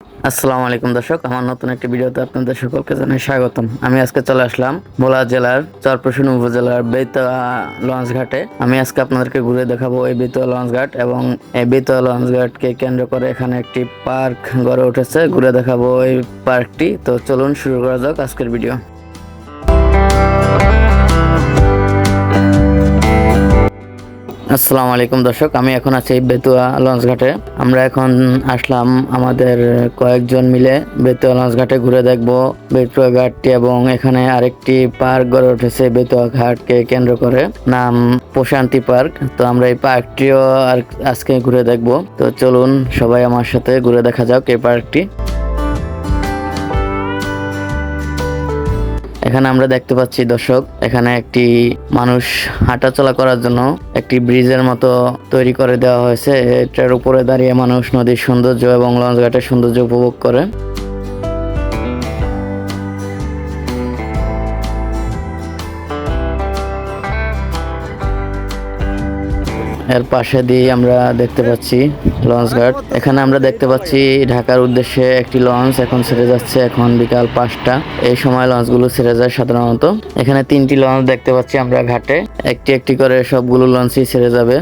আসসালামু আলাইকুম দর্শক, আমার নতুন একটি ভিডিওতে আপনাদের সকলকে জানাই স্বাগতম। আমি আজকে চলে আসলাম ভোলা জেলার চরপেশন উপজেলার বেতুয়া লঞ্চ ঘাটে। আমি আজকে আপনাদেরকে ঘুরে দেখাবো এই বেতুয়া লঞ্চ ঘাট, এবং এই বেতুয়া লঞ্চ ঘাটকে কেন্দ্র করে এখানে একটি পার্ক গড়ে উঠেছে। ঘুরে দেখাবো এই পার্কটি। তো চলুন শুরু করা যাক আজকের ভিডিও। আসসালামু আলাইকুম দর্শক, আমি এখন আছি বেতুয়া লঞ্চ ঘাটে। আমরা এখন আসলাম আমাদের কয়েকজন মিলে বেতুয়া লঞ্চ ঘাটে ঘুরে দেখব বেতুয়া ঘাটটি, এবং এখানে আরেকটি পার্ক গড়ে উঠেছে বেতুয়া ঘাটকে কেন্দ্র করে, নাম প্রশান্তি পার্ক। তো আমরা এই পার্কটিও আজকে ঘুরে দেখব। তো চলুন সবাই আমার সাথে ঘুরে দেখা যাক এই পার্কটি। এখানে আমরা দেখতে পাচ্ছি দর্শক, এখানে একটি মানুষ হাঁটাচলা করার জন্য একটি ব্রিজের মতো তৈরি করে দেওয়া হয়েছে। এটার উপরে দাঁড়িয়ে মানুষ নদীর সৌন্দর্য এবং লঞ্চ ঘাটের সৌন্দর্য উপভোগ করে। এর পাশে দিয়ে আমরা দেখতে পাচ্ছি লঞ্চ ঘাট। এখানে আমরা দেখতে পাচ্ছি ঢাকার উদ্দেশ্যে একটি লঞ্চ এখন ছেড়ে যাচ্ছে। এখন বিকাল 5টা, এই সময় লঞ্চগুলো ছেড়ে যায় সাধারণত। এখানে 3টি লঞ্চ দেখতে পাচ্ছি আমরা ঘাটে, একটি একটি করে সবগুলো লঞ্চই ছেড়ে যাবে।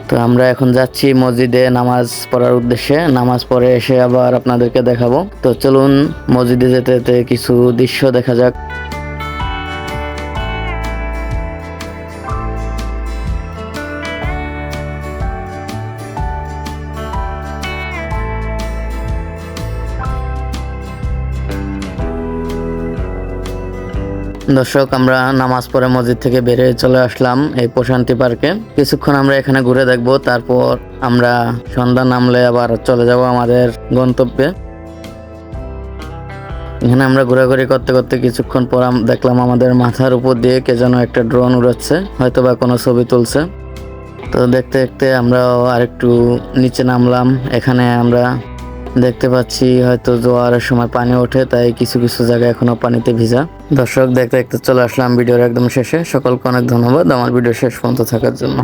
তো আমরা এখন যাচ্ছি মসজিদে নামাজ পড়ার উদ্দেশ্যে। নামাজ পড়ে এসে আবার আপনাদেরকে দেখাবো। তো চলুন মসজিদে যেতে যেতে কিছু দৃশ্য দেখা যাক। দর্শক, আমরা নামাজ পড়ে মসজিদ থেকে বেরিয়ে চলে আসলাম এই প্রশান্তি পার্কে। কিছুক্ষণ আমরা এখানে ঘুরে দেখব, তারপর আমরা সন্ধ্যা নামলে আবার চলে যাব আমাদের গন্তব্যে। এখানে আমরা ঘোরাঘুরি করতে করতে কিছুক্ষণ পর দেখলাম আমাদের মাথার উপর দিয়ে কে যেন একটা ড্রোন উড়াচ্ছে, হয়তো বা কোনো ছবি তুলছে। তো দেখতে দেখতে আমরা আরেকটু নিচে নামলাম। এখানে আমরা দেখতে পাচ্ছি হয়তো জোয়ারের সময় পানি ওঠে, তাই কিছু কিছু জায়গা এখনো পানিতে ভিজা। দর্শক, দেখতে দেখতে চলে আসলাম ভিডিওর একদম শেষে। সকলকে অনেক ধন্যবাদ আমার ভিডিও শেষ পর্যন্ত থাকার জন্য।